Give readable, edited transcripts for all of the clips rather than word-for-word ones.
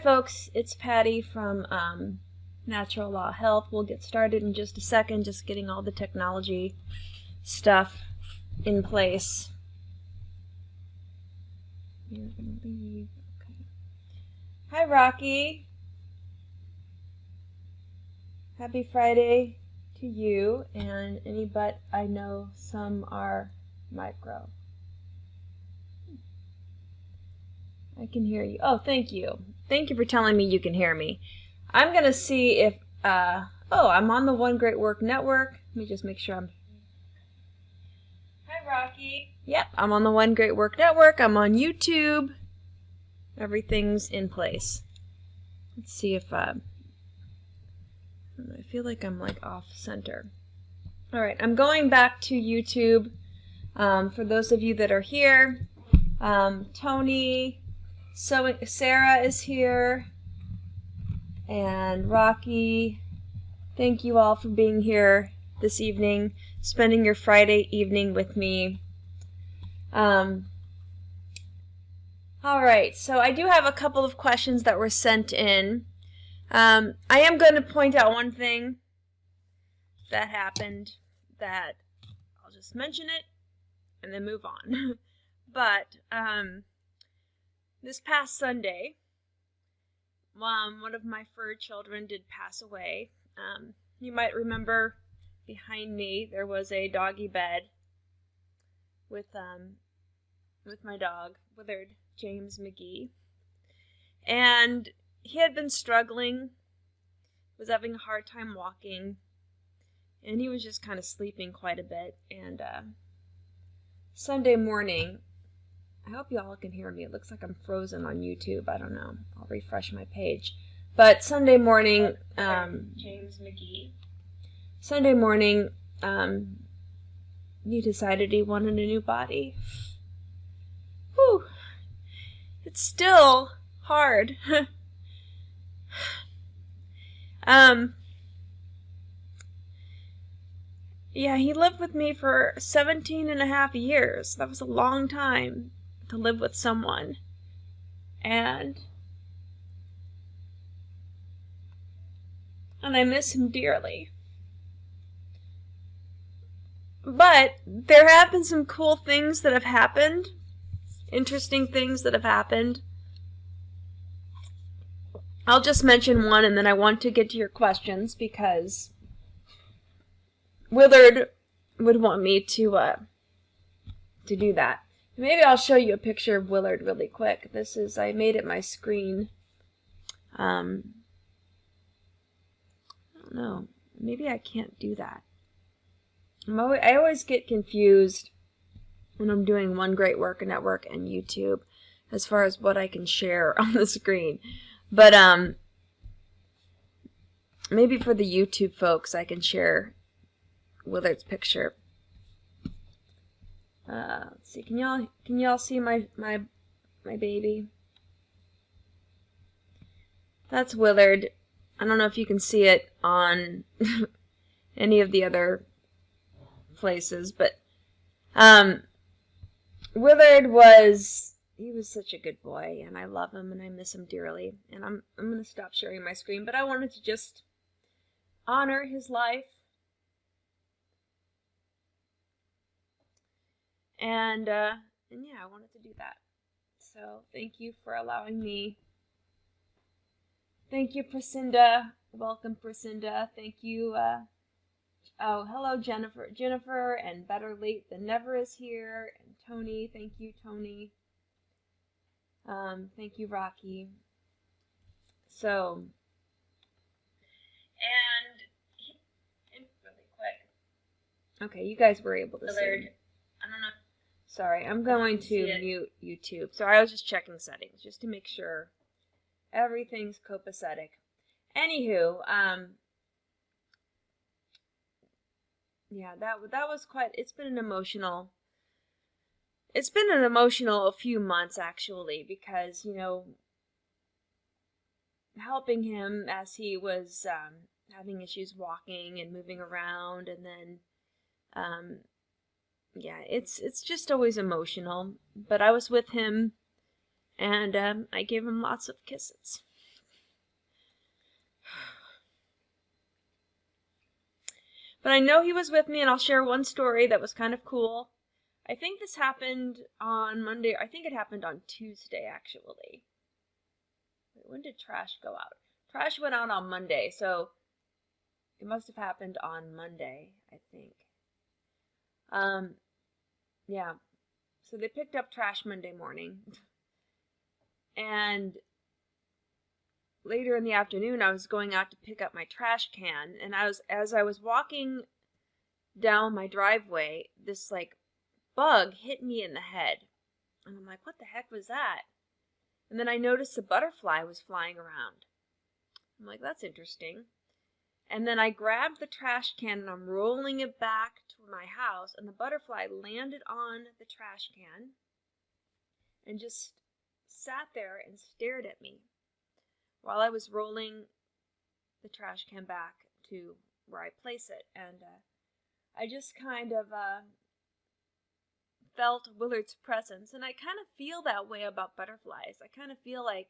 folks, it's Patty from Natural Law Health. We'll get started in just a second, just getting all the technology stuff in place. You're gonna leave. Okay. Hi, Rocky. Happy Friday to you and any but I know some are micro. I can hear you. Oh, thank you. Thank you for telling me you can hear me. I'm going to see if, oh, I'm on the One Great Work Network. Let me just make sure I'm... Hi, Rocky. Yep, I'm on the One Great Work Network. I'm on YouTube. Everything's in place. Let's see if, I feel like I'm like off center. All right, I'm going back to YouTube. For those of you that are here, Tony... So Sarah is here, and Rocky. Thank you all for being here this evening, spending your Friday evening with me. All right, so I do have a couple of questions that were sent in. I am going to point out one thing that happened that I'll just mention it and then move on. But this past Sunday, one of my fur children did pass away. You might remember behind me there was a doggy bed with my dog, Willard James McGee. And he had been struggling, was having a hard time walking, and he was just kind of sleeping quite a bit. And Sunday morning, I hope you all can hear me. It looks like I'm frozen on YouTube. I don't know. I'll refresh my page. But Sunday morning, James McGee. Sunday morning, he decided he wanted a new body. Whew. It's still hard. Yeah, he lived with me for 17 and a half years. That was a long time to live with someone, and I miss him dearly. But there have been some cool things that have happened, interesting things that have happened. I'll just mention one, and then I want to get to your questions because Willard would want me to do that. Maybe I'll show you a picture of Willard really quick. This is, I made it my screen. I don't know. Maybe I can't do that. I always get confused when I'm doing One Great Work Network and YouTube as far as what I can share on the screen. But maybe for the YouTube folks I can share Willard's picture. Let's see. Can y'all see my baby? That's Willard. I don't know if you can see it on any of the other places, but Willard was such a good boy, and I love him and I miss him dearly. And I'm going to stop sharing my screen, but I wanted to just honor his life. And yeah, I wanted to do that. So thank you for allowing me. Thank you, Priscinda. Welcome, Priscinda. Thank you. Oh, hello, Jennifer. Jennifer and Better Late Than Never is here. And Tony. Thank you, Tony. Thank you, Rocky. So, and really quick. Okay, you guys were able to see. I don't know. Sorry, I'm going to mute YouTube. So I was just checking settings just to make sure everything's copacetic. Anywho, yeah, that was quite. It's been an emotional few months actually, because helping him as he was having issues walking and moving around, and then yeah, it's just always emotional. But I was with him, and I gave him lots of kisses. But I know he was with me, and I'll share one story that was kind of cool. I think this happened on Monday. I think it happened on Tuesday, actually. Wait, when did trash go out? Trash went out on Monday, so it must have happened on Monday, I think. Yeah. So they picked up trash Monday morning. And later in the afternoon, I was going out to pick up my trash can, and as I was walking down my driveway, this like bug hit me in the head. And I'm like, what the heck was that? And then I noticed a butterfly was flying around. I'm like, that's interesting. And then I grabbed the trash can and I'm rolling it back to my house, and the butterfly landed on the trash can and just sat there and stared at me while I was rolling the trash can back to where I place it. And I just kind of felt Willard's presence, and I kind of feel that way about butterflies. I kind of feel like,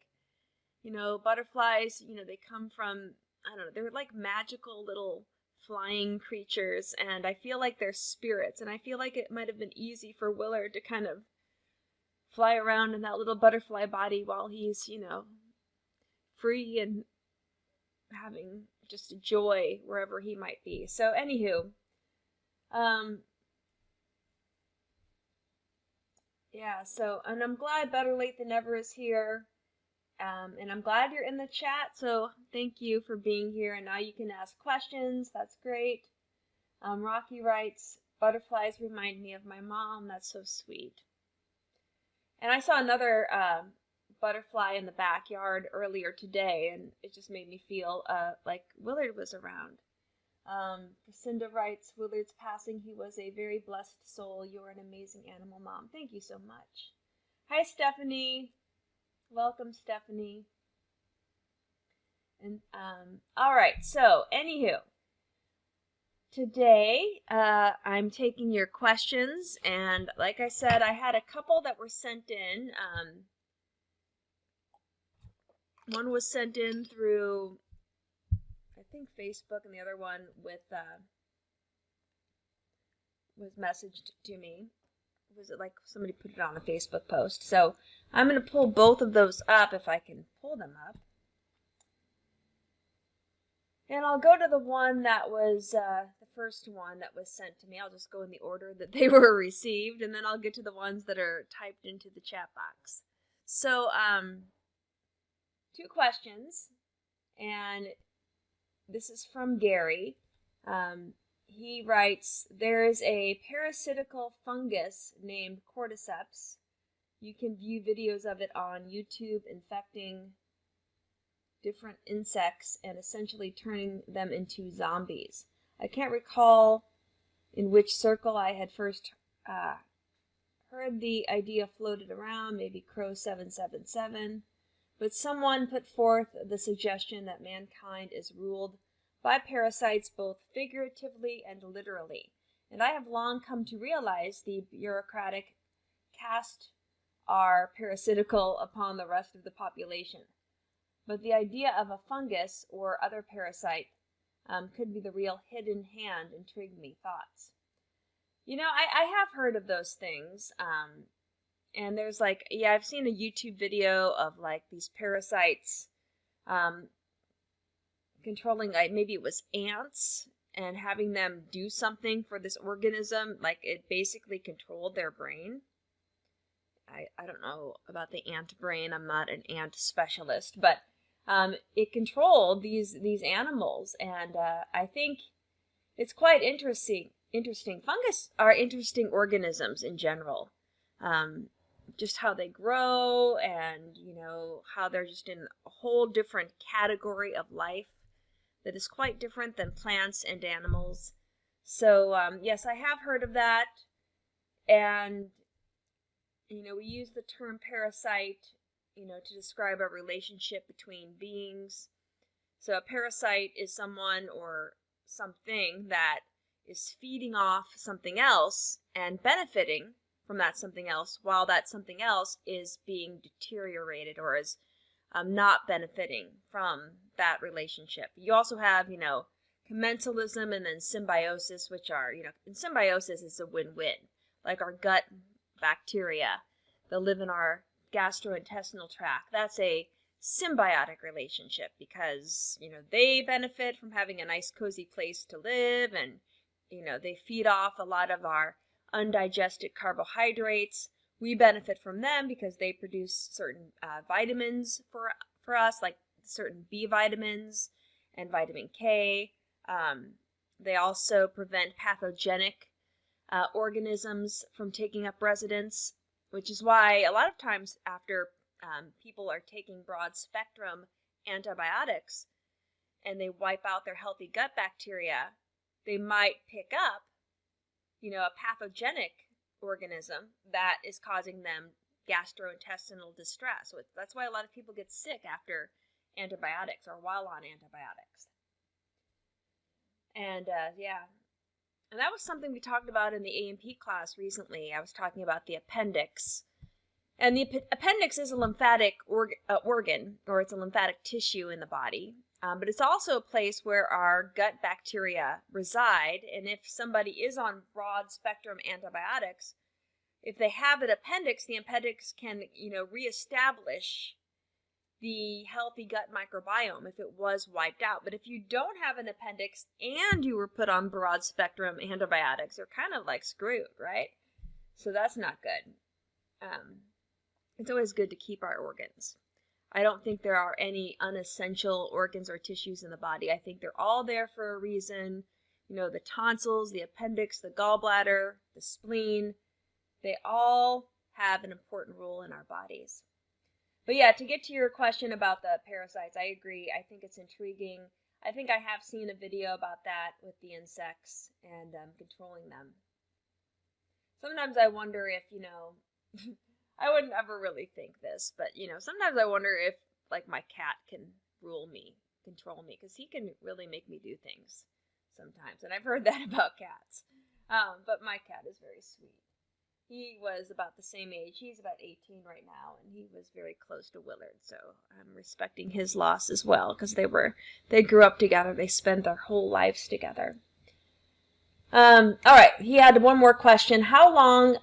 butterflies, they come from, I don't know, they're like magical little flying creatures, and I feel like they're spirits, and I feel like it might have been easy for Willard to kind of fly around in that little butterfly body while he's, free and having just a joy wherever he might be. So anywho, yeah, so, and I'm glad Better Late Than Never is here. And I'm glad you're in the chat, so thank you for being here. And now you can ask questions. That's great. Rocky writes, butterflies remind me of my mom. That's so sweet. And I saw another butterfly in the backyard earlier today, and it just made me feel like Willard was around. Lucinda writes, Willard's passing. He was a very blessed soul. You're an amazing animal mom. Thank you so much. Hi, Stephanie. Welcome, Stephanie. And all right, so anywho, today I'm taking your questions, and like I said, I had a couple that were sent in. One was sent in through, I think, Facebook, and the other one was messaged to me. Was it like somebody put it on a Facebook post? So I'm going to pull both of those up if I can pull them up. And I'll go to the one that was the first one that was sent to me. I'll just go in the order that they were received, and then I'll get to the ones that are typed into the chat box. So 2 questions, and this is from Gary. He writes, there's a parasitical fungus named cordyceps. You can view videos of it on YouTube, infecting different insects and essentially turning them into zombies. I can't recall in which circle I had first heard the idea floated around, maybe Crow 777, but someone put forth the suggestion that mankind is ruled by parasites both figuratively and literally. And I have long come to realize the bureaucratic caste are parasitical upon the rest of the population. But the idea of a fungus or other parasite could be the real hidden hand intrigued me. Thoughts? I have heard of those things. And there's I've seen a YouTube video of these parasites controlling, maybe it was ants, and having them do something for this organism, it basically controlled their brain. I don't know about the ant brain. I'm not an ant specialist, but it controlled these animals, and I think it's quite interesting. Fungus are interesting organisms in general. Just how they grow, and how they're just in a whole different category of life that is quite different than plants and animals. So yes, I have heard of that, and we use the term parasite to describe a relationship between beings. So a parasite is someone or something that is feeding off something else and benefiting from that something else, while that something else is being deteriorated or is not benefiting from that relationship. You also have, commensalism, and then symbiosis, which are, in symbiosis it's a win-win. Like our gut bacteria that live in our gastrointestinal tract, that's a symbiotic relationship because, they benefit from having a nice cozy place to live, and, they feed off a lot of our undigested carbohydrates. We benefit from them because they produce certain vitamins for us, like certain B vitamins and vitamin K. They also prevent pathogenic organisms from taking up residence, which is why a lot of times after people are taking broad spectrum antibiotics and they wipe out their healthy gut bacteria, they might pick up, a pathogenic organism that is causing them gastrointestinal distress. So that's why a lot of people get sick after antibiotics or while on antibiotics. And and that was something we talked about in the A&P class recently. I was talking about the appendix. And the appendix is a lymphatic organ, or it's a lymphatic tissue in the body. But it's also a place where our gut bacteria reside. And if somebody is on broad spectrum antibiotics, if they have an appendix, the appendix can, reestablish the healthy gut microbiome if it was wiped out. But if you don't have an appendix and you were put on broad spectrum antibiotics, you're kind of like screwed, right? So that's not good. It's always good to keep our organs. I don't think there are any unessential organs or tissues in the body. I think they're all there for a reason. The tonsils, the appendix, the gallbladder, the spleen, they all have an important role in our bodies. But yeah, to get to your question about the parasites, I agree. I think it's intriguing. I think I have seen a video about that with the insects and controlling them. Sometimes I wonder if, I would never really think this, but, sometimes I wonder if, like, my cat can control me, because he can really make me do things sometimes. And I've heard that about cats. But my cat is very sweet. He was about the same age. He's about 18 right now, and he was very close to Willard, so I'm respecting his loss as well, because they grew up together. They spent their whole lives together. All right, he had one more question. How long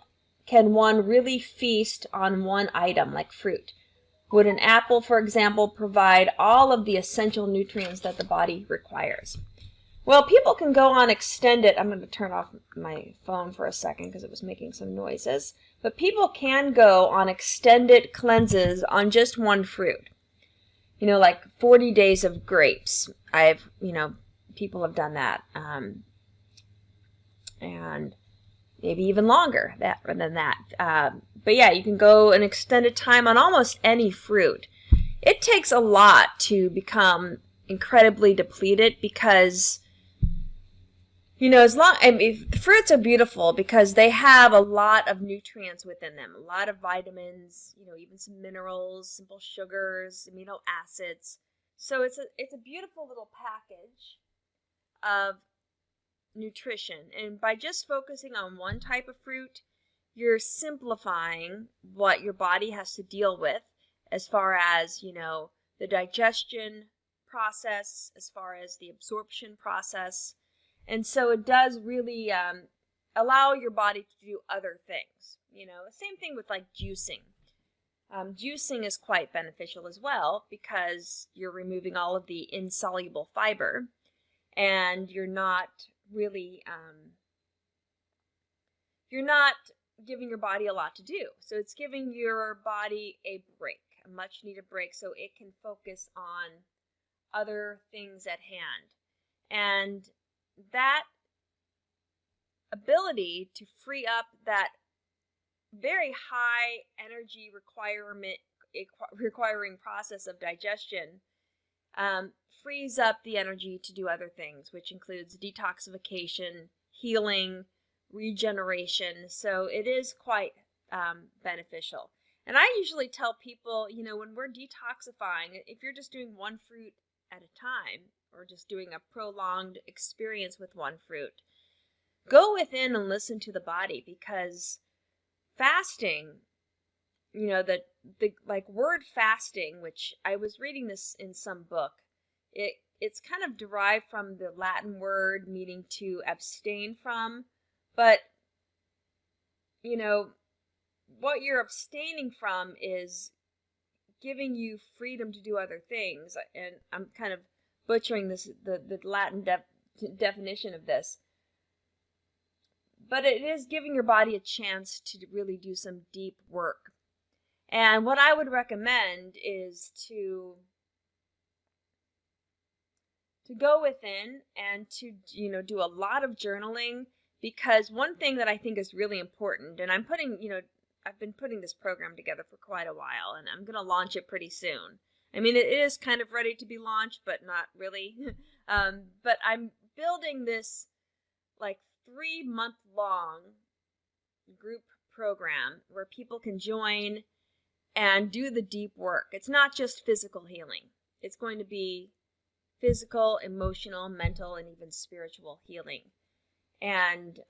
can one really feast on one item, like fruit? Would an apple, for example, provide all of the essential nutrients that the body requires? Well, people can go on extended, I'm going to turn off my phone for a second because it was making some noises, but people can go on extended cleanses on just one fruit. Like 40 days of grapes. People have done that. And maybe even longer than that. But yeah, you can go an extended time on almost any fruit. It takes a lot to become incredibly depleted because, the fruits are beautiful because they have a lot of nutrients within them, a lot of vitamins, even some minerals, simple sugars, amino acids. So it's a beautiful little package of nutrition. And by just focusing on one type of fruit, you're simplifying what your body has to deal with as far as, the digestion process, as far as the absorption process. And so it does really allow your body to do other things. Same thing with like juicing. Juicing is quite beneficial as well because you're removing all of the insoluble fiber and you're not really, you're not giving your body a lot to do. So it's giving your body a break, a much needed break, so it can focus on other things at hand. And that ability to free up that very high energy requiring process of digestion frees up the energy to do other things, which includes detoxification, healing, regeneration. So it is quite beneficial. And I usually tell people, when we're detoxifying, if you're just doing one fruit at a time or just doing a prolonged experience with one fruit, go within and listen to the body, because fasting, the like word fasting, which I was reading this in some book, It's kind of derived from the Latin word meaning to abstain from, but what you're abstaining from is giving you freedom to do other things. And I'm kind of butchering the Latin definition of this. But it is giving your body a chance to really do some deep work. And what I would recommend is to go within and to, do a lot of journaling, because one thing that I think is really important, and I've been putting this program together for quite a while, and I'm going to launch it pretty soon. I mean, it is kind of ready to be launched, but not really. But I'm building this 3-month-long group program where people can join and do the deep work. It's not just physical healing. It's going to be physical, emotional, mental, and even spiritual healing. And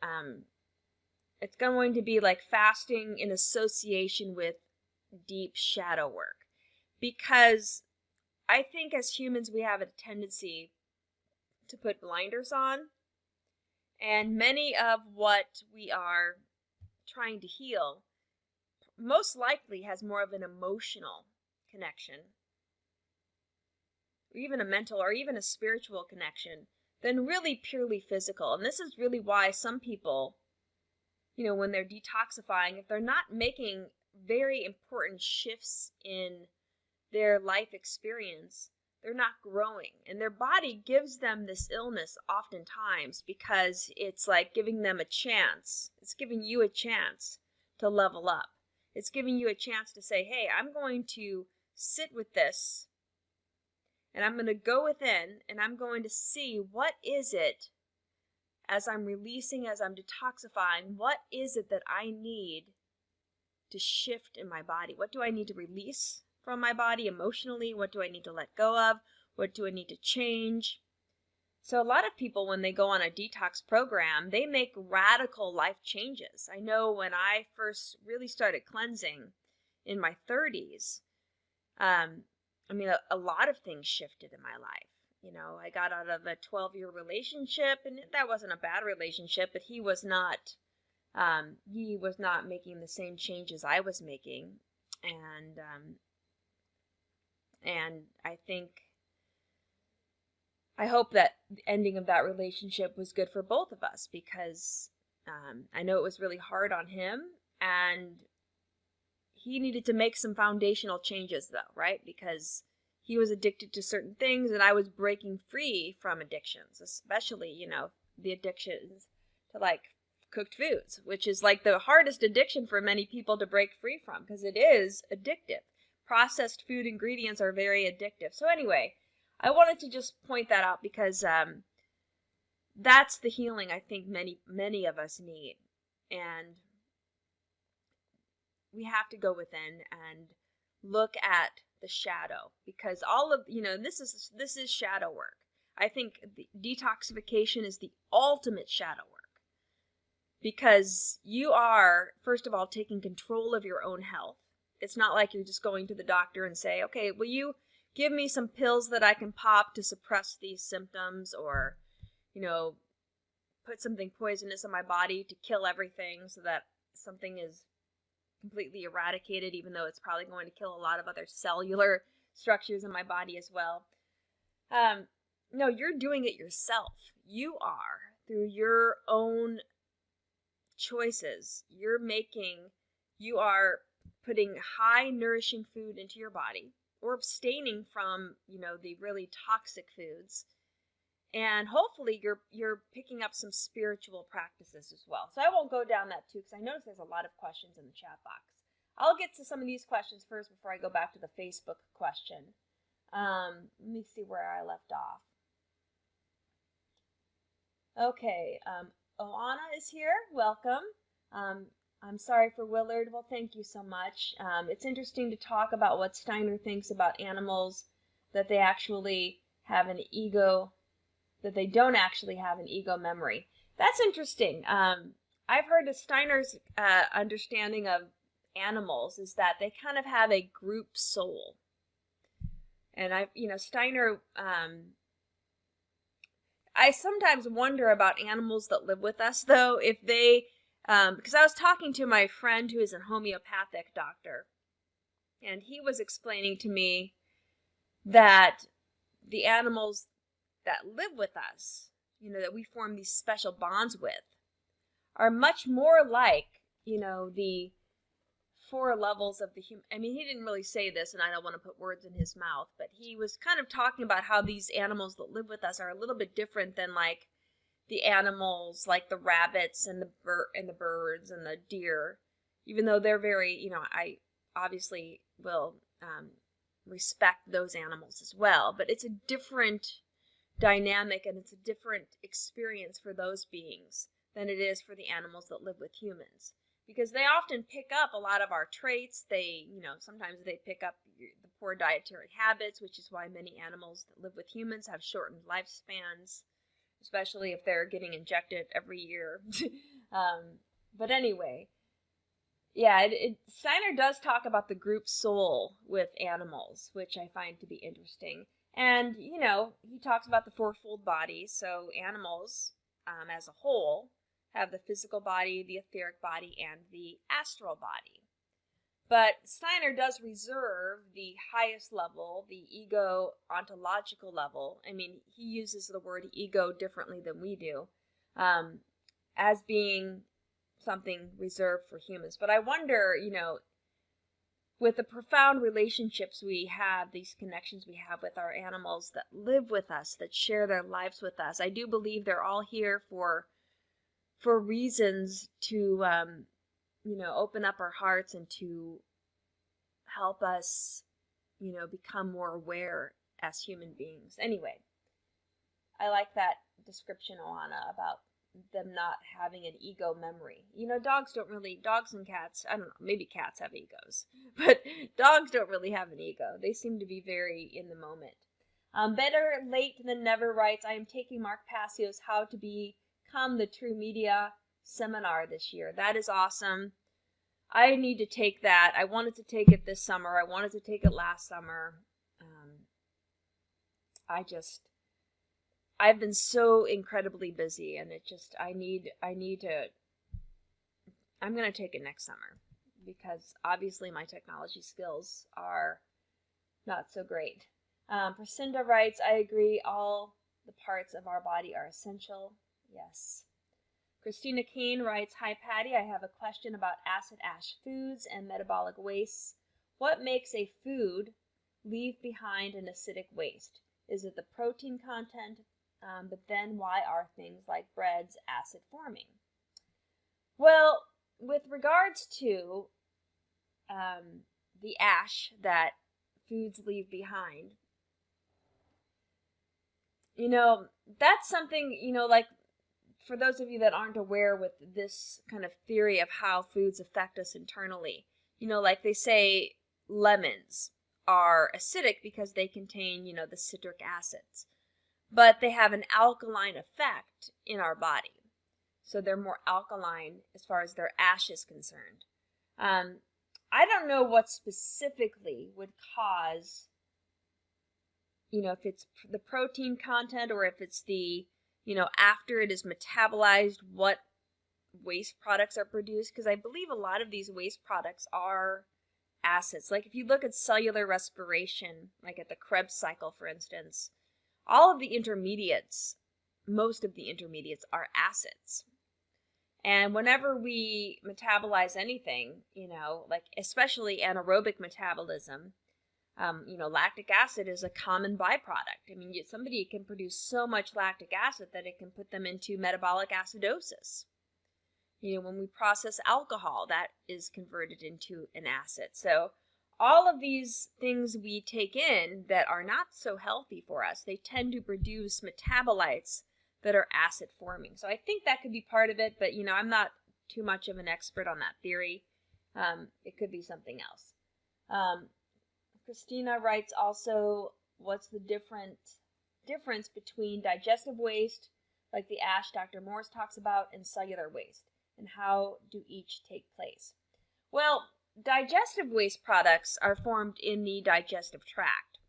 it's going to be like fasting in association with deep shadow work. Because I think as humans we have a tendency to put blinders on. And many of what we are trying to heal most likely has more of an emotional connection, or even a mental, or even a spiritual connection, than really purely physical. And this is really why some people, when they're detoxifying, if they're not making very important shifts in their life experience, they're not growing. And their body gives them this illness oftentimes because it's like giving them a chance. It's giving you a chance to level up. It's giving you a chance to say, hey, I'm going to sit with this, and I'm going to go within, and I'm going to see what is it, as I'm releasing, as I'm detoxifying, what is it that I need to shift in my body? What do I need to release from my body emotionally? What do I need to let go of? What do I need to change? So a lot of people, when they go on a detox program, they make radical life changes. I know when I first really started cleansing in my 30s, a lot of things shifted in my life. I got out of a 12-year relationship, and that wasn't a bad relationship, but he was not making the same changes I was making. And I hope that the ending of that relationship was good for both of us, because I know it was really hard on him, and he needed to make some foundational changes, though, right? Because he was addicted to certain things, and I was breaking free from addictions, especially, the addictions to cooked foods, which is the hardest addiction for many people to break free from, because it is addictive. Processed food ingredients are very addictive. So anyway, I wanted to just point that out, because that's the healing I think many of us need. And we have to go within and look at the shadow, because all of, this is shadow work. I think the detoxification is the ultimate shadow work, because you are, first of all, taking control of your own health. It's not like you're just going to the doctor and say, okay, will you give me some pills that I can pop to suppress these symptoms, or, put something poisonous in my body to kill everything so that something is completely eradicated, even though it's probably going to kill a lot of other cellular structures in my body as well. No, you're doing it yourself. You are, through your own choices. You are putting high nourishing food into your body, or abstaining from, the really toxic foods. And hopefully you're picking up some spiritual practices as well. So I won't go down that too, because I notice there's a lot of questions in the chat box. I'll get to some of these questions first before I go back to the Facebook question. Let me see where I left off. Okay, Oana is here. Welcome. I'm sorry for Willard. Well, thank you so much. It's interesting to talk about what Steiner thinks about animals, that they actually have an ego, that they don't actually have an ego memory. That's interesting. I've heard of Steiner's understanding of animals is that they kind of have a group soul. And Steiner, I sometimes wonder about animals that live with us, though, if they, because I was talking to my friend who is a homeopathic doctor, and he was explaining to me that the animals that live with us, that we form these special bonds with, are much more like, the 4 levels of the human. I mean, he didn't really say this, and I don't want to put words in his mouth, but he was kind of talking about how these animals that live with us are a little bit different than like the animals, like the rabbits and the birds and the deer, even though they're very, I obviously will respect those animals as well, but it's a different dynamic and it's a different experience for those beings than it is for the animals that live with humans. Because they often pick up a lot of our traits. They, sometimes they pick up the poor dietary habits, which is why many animals that live with humans have shortened lifespans, especially if they're getting injected every year. But anyway, yeah, Steiner does talk about the group soul with animals, which I find to be interesting. And, he talks about the fourfold body. So animals, as a whole, have the physical body, the etheric body, and the astral body. But Steiner does reserve the highest level, the ego ontological level. I mean, he uses the word ego differently than we do, as being something reserved for humans. But I wonder, with the profound relationships we have, these connections we have with our animals that live with us, that share their lives with us, I do believe they're all here for reasons to, open up our hearts and to help us, become more aware as human beings. Anyway, I like that description, Oana, about them not having an ego memory. Dogs and cats, I don't know, maybe cats have egos, but dogs don't really have an ego. They seem to be very in the moment. Better Late Than Never writes, I am taking Mark Passio's How to Become the True Media seminar this year. That is awesome. I need to take that. I wanted to take it this summer. I wanted to take it last summer. I've been so incredibly busy, and I'm going to take it next summer, because obviously my technology skills are not so great. Percinda writes, I agree, all the parts of our body are essential. Yes. Christina Kane writes, hi Patty, I have a question about acid ash foods and metabolic wastes. What makes a food leave behind an acidic waste? Is it the protein content? But then why are things like breads acid forming? Well, with regards to the ash that foods leave behind, that's something, like, for those of you that aren't aware with this kind of theory of how foods affect us internally, like they say lemons are acidic because they contain, the citric acids. But they have an alkaline effect in our body. So they're more alkaline as far as their ash is concerned. I don't know what specifically would cause, if it's the protein content or if it's the, after it is metabolized, what waste products are produced. Because I believe a lot of these waste products are acids. Like if you look at cellular respiration, like at the Krebs cycle, for instance, all of the intermediates, most of the intermediates are acids. And whenever we metabolize anything, like especially anaerobic metabolism, lactic acid is a common byproduct. I mean, somebody can produce so much lactic acid that it can put them into metabolic acidosis. When we process alcohol, that is converted into an acid. So all of these things we take in that are not so healthy for us, they tend to produce metabolites that are acid forming. So I think that could be part of it, but I'm not too much of an expert on that theory. It could be something else. Christina writes also, what's the difference between digestive waste, like the ash Dr. Morse talks about, and cellular waste, and how do each take place? Well, digestive waste products are formed in the digestive tract.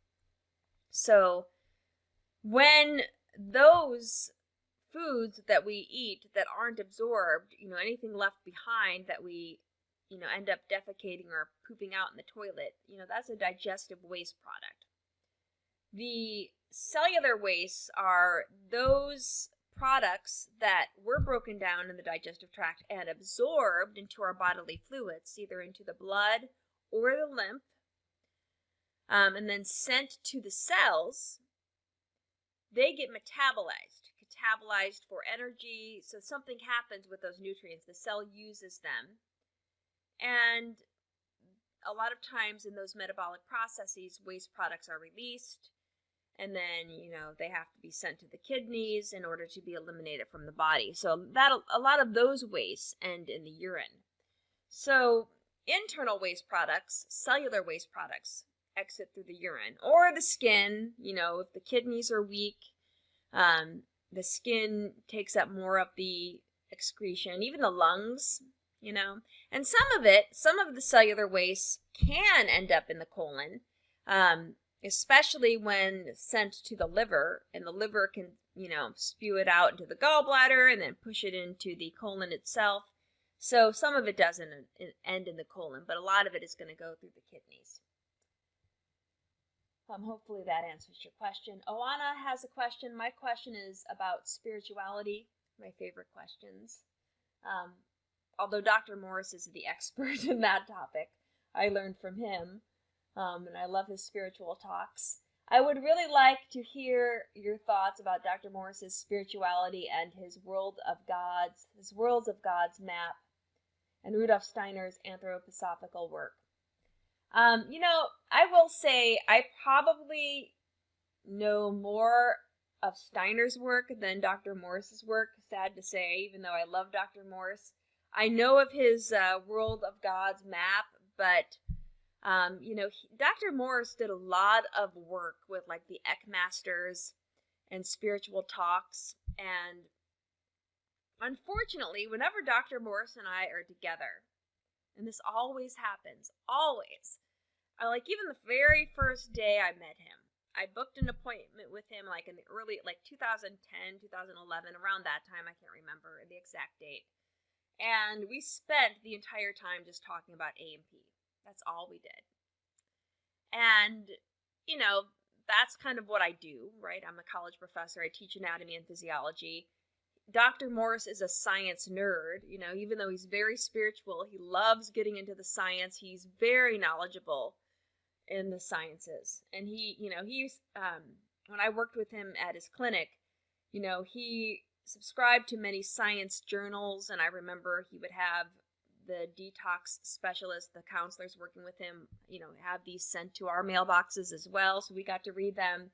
So when those foods that we eat that aren't absorbed, anything left behind that we, end up defecating or pooping out in the toilet, that's a digestive waste product. The cellular wastes are those products that were broken down in the digestive tract and absorbed into our bodily fluids, either into the blood or the lymph, and then sent to the cells. They get metabolized for energy. So something happens with those nutrients. The cell uses them. And a lot of times in those metabolic processes, waste products are released. And then, they have to be sent to the kidneys in order to be eliminated from the body. So a lot of those wastes end in the urine. So internal waste products, cellular waste products, exit through the urine or the skin. If the kidneys are weak, the skin takes up more of the excretion, even the lungs, and some of the cellular waste can end up in the colon, especially when sent to the liver, and the liver can, spew it out into the gallbladder and then push it into the colon itself. So some of it doesn't end in the colon, but a lot of it is going to go through the kidneys. Hopefully that answers your question. Oana has a question. My question is about spirituality, my favorite questions. Although Dr. Morris is the expert in that topic, I learned from him, and I love his spiritual talks. I would really like to hear your thoughts about Dr. Morris's spirituality and his Worlds of Gods map, and Rudolf Steiner's anthroposophical work. I will say I probably know more of Steiner's work than Dr. Morris's work, sad to say, even though I love Dr. Morris. I know of his World of Gods map, but, Dr. Morris did a lot of work with, like, the Eckmasters and spiritual talks, and unfortunately, whenever Dr. Morris and I are together, and this always happens, always. Even the very first day I met him, I booked an appointment with him in the early, 2010, 2011, around that time. I can't remember the exact date. And we spent the entire time just talking about A&P. That's all we did. And, that's kind of what I do, right? I'm a college professor. I teach anatomy and physiology. Dr. Morris is a science nerd, even though he's very spiritual, he loves getting into the science. He's very knowledgeable in the sciences. And he's, when I worked with him at his clinic, he subscribed to many science journals, and I remember he would have the detox specialists, the counselors working with him, have these sent to our mailboxes as well, so we got to read them.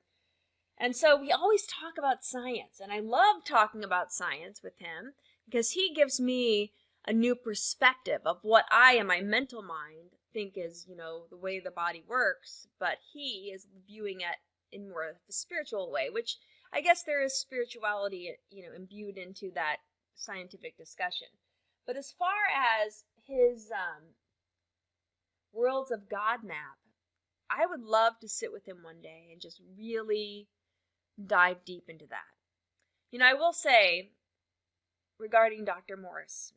And so we always talk about science, and I love talking about science with him because he gives me a new perspective of what I, in my mental mind, think is, the way the body works, but he is viewing it in more of a spiritual way, which I guess there is spirituality, imbued into that scientific discussion. But as far as his Worlds of God map, I would love to sit with him one day and just really dive deep into that. I will say, regarding Dr. Morris,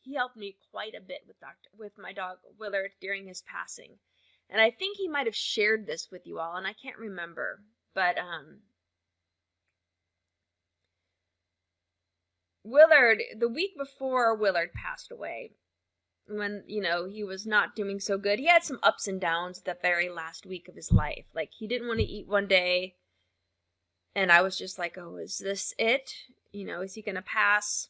he helped me quite a bit with my dog Willard during his passing. And I think he might have shared this with you all, and I can't remember. But Willard, the week before Willard passed away, when, he was not doing so good, he had some ups and downs the very last week of his life. Like, he didn't want to eat one day, and I was just like, oh, is this it? Is he going to pass?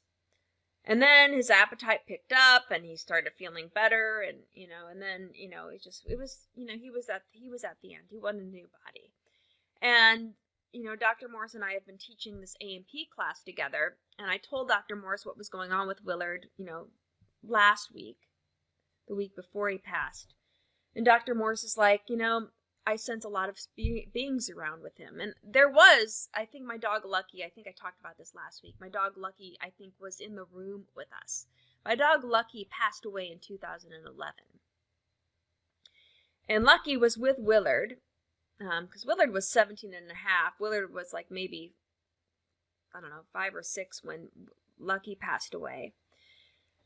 And then his appetite picked up, and he started feeling better, and, and then, he was at the end. He wanted a new body. And, Dr. Morris and I have been teaching this A&P class together, and I told Dr. Morris what was going on with Willard, last week, the week before he passed. And Dr. Morris is like, I sense a lot of beings around with him. And there was, I think my dog Lucky, I think I talked about this last week. My dog Lucky, I think, was in the room with us. My dog Lucky passed away in 2011. And Lucky was with Willard. because Willard was 17 and a half. Willard was like maybe, I don't know, 5 or 6 when Lucky passed away.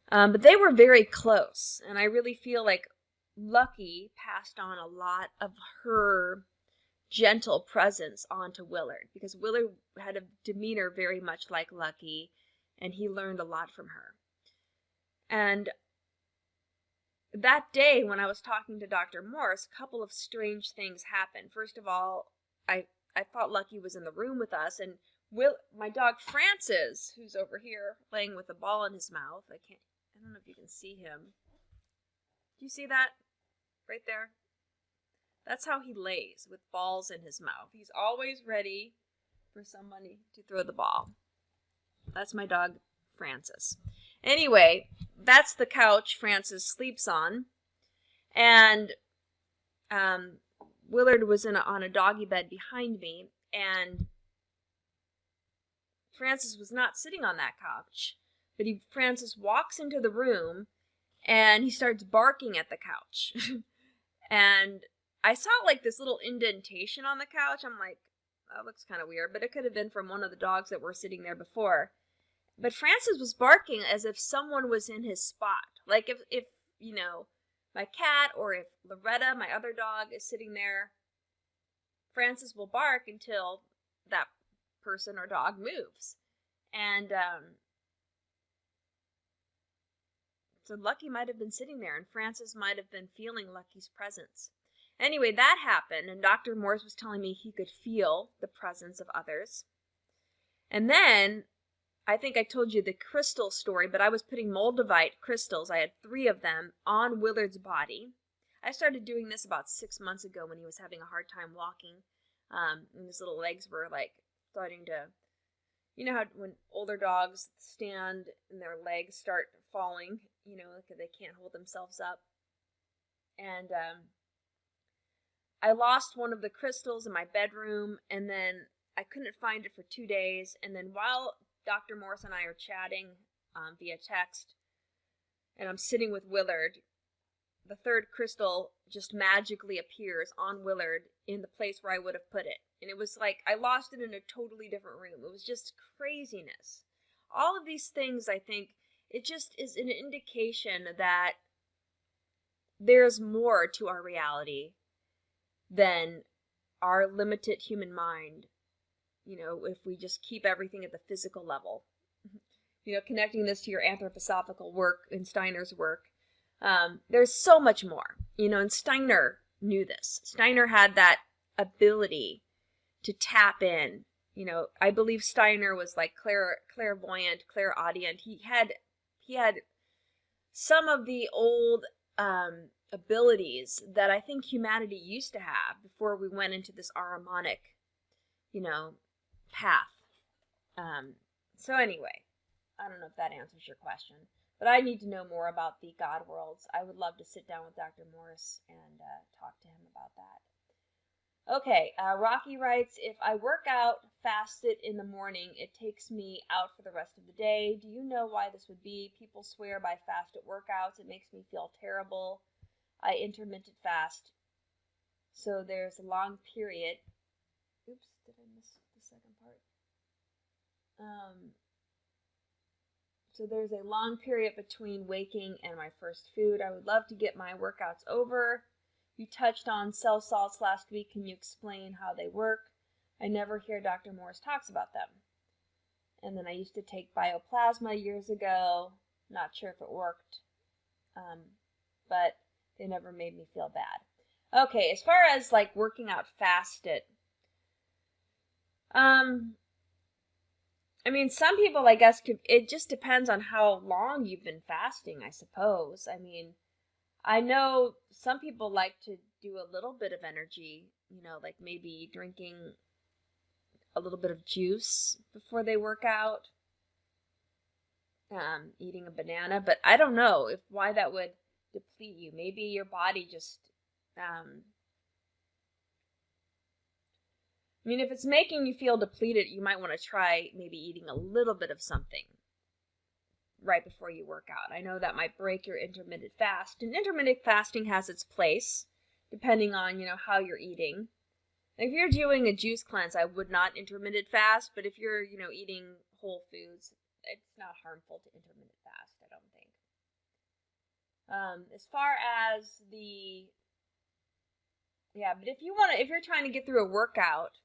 But they were very close, and I really feel like Lucky passed on a lot of her gentle presence onto Willard, because Willard had a demeanor very much like Lucky, and he learned a lot from her. And that day when I was talking to Dr. Morse, a couple of strange things happened. First of all, I thought Lucky was in the room with us, and my dog Francis, who's over here laying with a ball in his mouth, I don't know if you can see him. Do you see that? Right there? That's how he lays, with balls in his mouth. He's always ready for somebody to throw the ball. That's my dog, Francis. Anyway, that's the couch Francis sleeps on. And Willard was on a doggy bed behind me, and Francis was not sitting on that couch. But Francis walks into the room, and he starts barking at the couch. And I saw like this little indentation on the couch. I'm like, that looks kind of weird, but it could have been from one of the dogs that were sitting there before. But Francis was barking as if someone was in his spot. Like if you know, my cat, or if Loretta, my other dog, is sitting there, Francis will bark until that person or dog moves. And so Lucky might have been sitting there, and Francis might have been feeling Lucky's presence. Anyway, that happened, and Dr. Morse was telling me he could feel the presence of others. And then, I think I told you the crystal story, but I was putting moldavite crystals, I had 3 of them, on Willard's body. I started doing this about 6 months ago when he was having a hard time walking, and his little legs were like starting to, you know how when older dogs stand and their legs start falling, you know, like they can't hold themselves up. And I lost one of the crystals in my bedroom, and then I couldn't find it for 2 days. And then while Dr. Morse and I are chatting via text, and I'm sitting with Willard, the 3rd crystal just magically appears on Willard in the place where I would have put it. And it was like I lost it in a totally different room. It was just craziness. All of these things, I think, it just is an indication that there's more to our reality than our limited human mind. You know, if we just keep everything at the physical level. You know, connecting this to your anthroposophical work and Steiner's work, there's so much more. You know, and Steiner knew this. Steiner had that ability to tap in. You know, I believe Steiner was like clairvoyant, clairaudient. He had some of the old abilities that I think humanity used to have before we went into this Ahrimanic, you know, path. So anyway, I don't know if that answers your question, but I need to know more about the God worlds. I would love to sit down with Dr. Morse and talk to him about that. Okay, Rocky writes, if I work out fasted in the morning, it takes me out for the rest of the day. Do you know why this would be? People swear by fasted workouts. It makes me feel terrible. I intermittent fast. So there's a long period. Oops, did I miss the second part? So there's a long period between waking and my first food. I would love to get my workouts over. You touched on cell salts last week. Can you explain how they work? I never hear Dr. Morse talks about them. And then I used to take bioplasma years ago. Not sure if it worked. But they never made me feel bad. Okay, as far as like working out fasted. I mean, some people, I guess, it just depends on how long you've been fasting, I suppose. I mean, I know some people like to do a little bit of energy, you know, like maybe drinking a little bit of juice before they work out, eating a banana, but I don't know why that would deplete you. Maybe your body just, I mean, if it's making you feel depleted, you might want to try maybe eating a little bit of something right before you work out. I know that might break your intermittent fast, and intermittent fasting has its place depending on, you know, how you're eating. If you're doing a juice cleanse, I would not intermittent fast, but if you're, eating whole foods, it's not harmful to intermittent fast, I don't think. As far as but if you're trying to get through a workout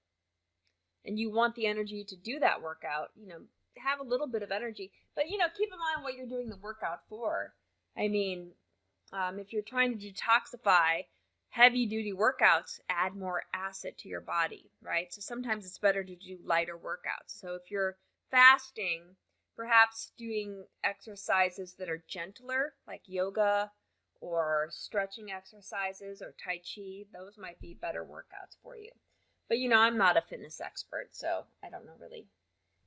and you want the energy to do that workout, have a little bit of energy, but, keep in mind what you're doing the workout for. I mean, if you're trying to detoxify, heavy duty workouts add more acid to your body, right? So sometimes it's better to do lighter workouts. So if you're fasting, perhaps doing exercises that are gentler, like yoga or stretching exercises or Tai Chi, those might be better workouts for you. But, I'm not a fitness expert, so I don't know really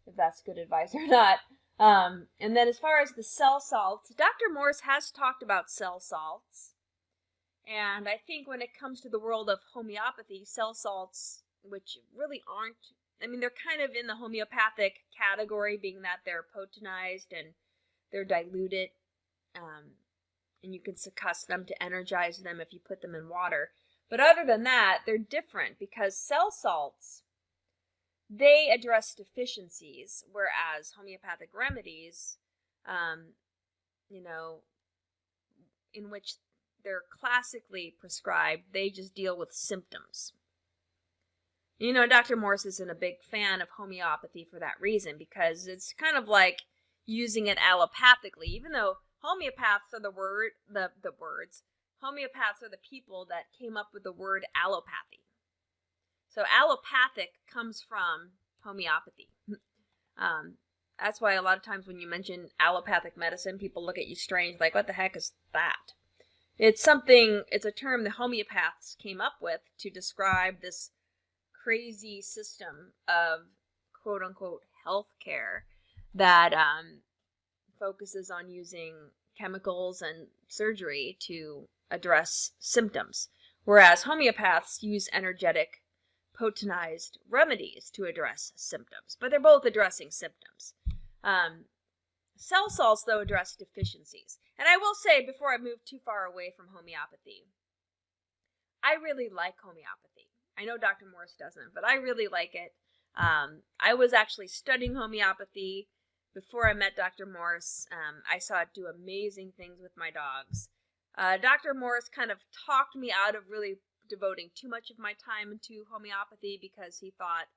if that's good advice or not. And then as far as the cell salts, Dr. Morse has talked about cell salts. And I think when it comes to the world of homeopathy, cell salts, which really aren't, they're kind of in the homeopathic category, being that they're potenized and they're diluted. And you can succuss them to energize them if you put them in water. But other than that, they're different because cell salts, they address deficiencies, whereas homeopathic remedies, in which they're classically prescribed, they just deal with symptoms. Dr. Morse isn't a big fan of homeopathy for that reason, because it's kind of like using it allopathically, even though homeopaths are homeopaths are the people that came up with the word allopathy. So allopathic comes from homeopathy. That's why a lot of times when you mention allopathic medicine, people look at you strange, like, what the heck is that? It's a term the homeopaths came up with to describe this crazy system of quote-unquote healthcare that focuses on using chemicals and surgery to address symptoms, whereas homeopaths use energetic, potenized remedies to address symptoms, but they're both addressing symptoms. Cell salts, though, address deficiencies. And I will say, before I move too far away from homeopathy, I really like homeopathy. I know Dr. Morse doesn't, but I really like it. I was actually studying homeopathy before I met Dr. Morse. I saw it do amazing things with my dogs. Dr. Morse kind of talked me out of really devoting too much of my time into homeopathy because he thought,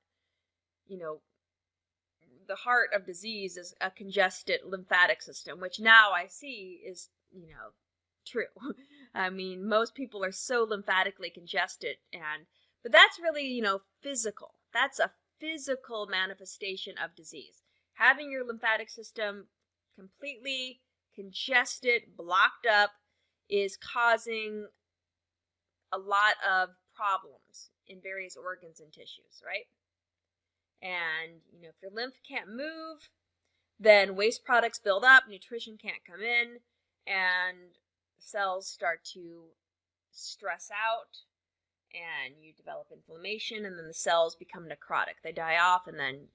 the heart of disease is a congested lymphatic system, which now I see is, true. Most people are so lymphatically congested, but that's really, physical. That's a physical manifestation of disease. Having your lymphatic system completely congested, blocked up, is causing a lot of problems in various organs and tissues, right? And, if your lymph can't move, then waste products build up, nutrition can't come in, and cells start to stress out, and you develop inflammation, and then the cells become necrotic. They die off, and then,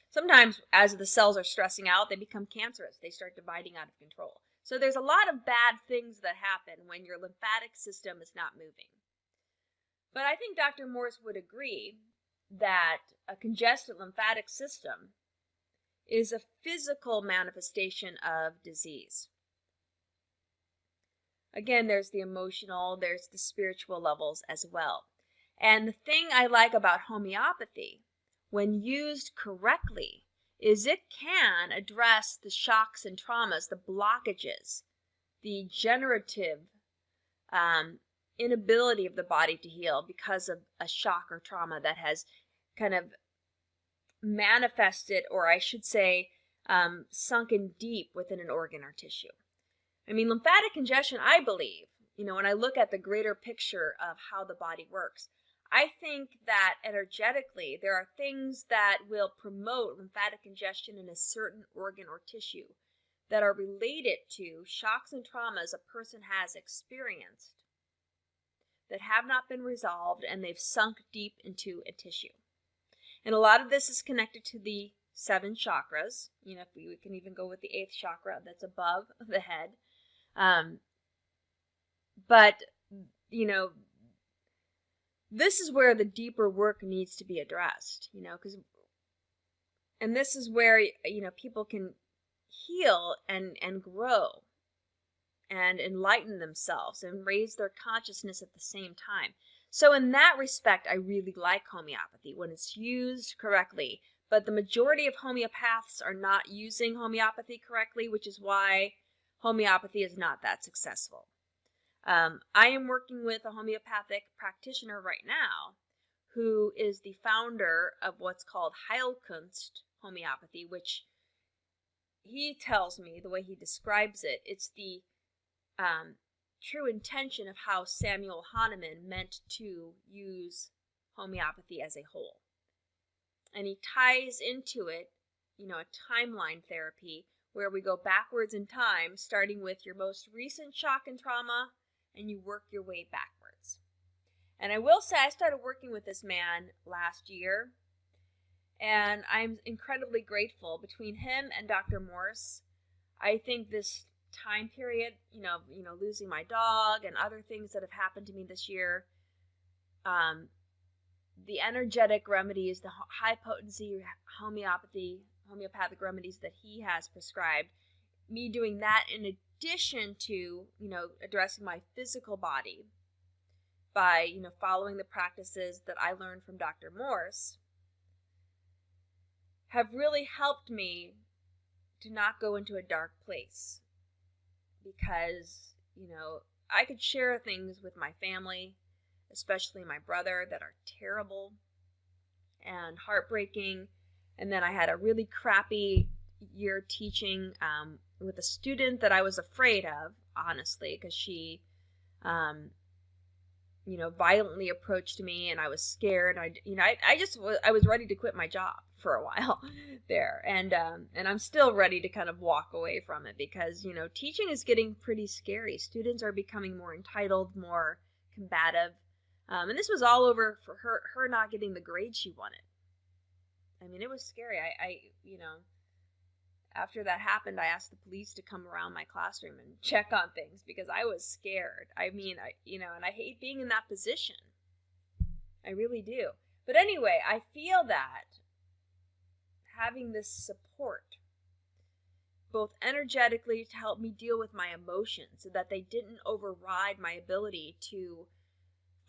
sometimes as the cells are stressing out, they become cancerous. They start dividing out of control. So there's a lot of bad things that happen when your lymphatic system is not moving. But I think Dr. Morse would agree that a congested lymphatic system is a physical manifestation of disease. Again, there's the emotional, there's the spiritual levels as well. And the thing I like about homeopathy, when used correctly, is it can address the shocks and traumas, the blockages, the generative inability of the body to heal because of a shock or trauma that has kind of manifested, or I should say, sunken deep within an organ or tissue. Lymphatic congestion, I believe, when I look at the greater picture of how the body works, I think that energetically there are things that will promote lymphatic congestion in a certain organ or tissue that are related to shocks and traumas a person has experienced that have not been resolved, and they've sunk deep into a tissue. And a lot of this is connected to the 7 chakras. If we can even go with the 8th chakra that's above the head. But this is where the deeper work needs to be addressed, and this is where, people can heal and grow and enlighten themselves and raise their consciousness at the same time. So in that respect, I really like homeopathy when it's used correctly. But the majority of homeopaths are not using homeopathy correctly, which is why homeopathy is not that successful. I am working with a homeopathic practitioner right now who is the founder of what's called Heilkunst homeopathy, which he tells me, the way he describes it, it's the true intention of how Samuel Hahnemann meant to use homeopathy as a whole. And he ties into it, a timeline therapy where we go backwards in time, starting with your most recent shock and trauma, and you work your way backwards. And I will say I started working with this man last year, and I'm incredibly grateful. Between him and Dr. Morse, I think this time period, losing my dog and other things that have happened to me this year, the energetic remedies, the high potency homeopathic remedies that he has prescribed, me doing that in addition to, addressing my physical body by, following the practices that I learned from Dr. Morse, have really helped me to not go into a dark place. Because, I could share things with my family, especially my brother, that are terrible and heartbreaking. And then I had a really crappy year teaching with a student that I was afraid of, honestly, because she, violently approached me, and I was scared. I was ready to quit my job for a while there, and I'm still ready to kind of walk away from it because, teaching is getting pretty scary. Students are becoming more entitled, more combative, and this was all over for her not getting the grade she wanted. I mean, it was scary. After that happened, I asked the police to come around my classroom and check on things because I was scared. And I hate being in that position. I really do. But anyway, I feel that having this support, both energetically to help me deal with my emotions so that they didn't override my ability to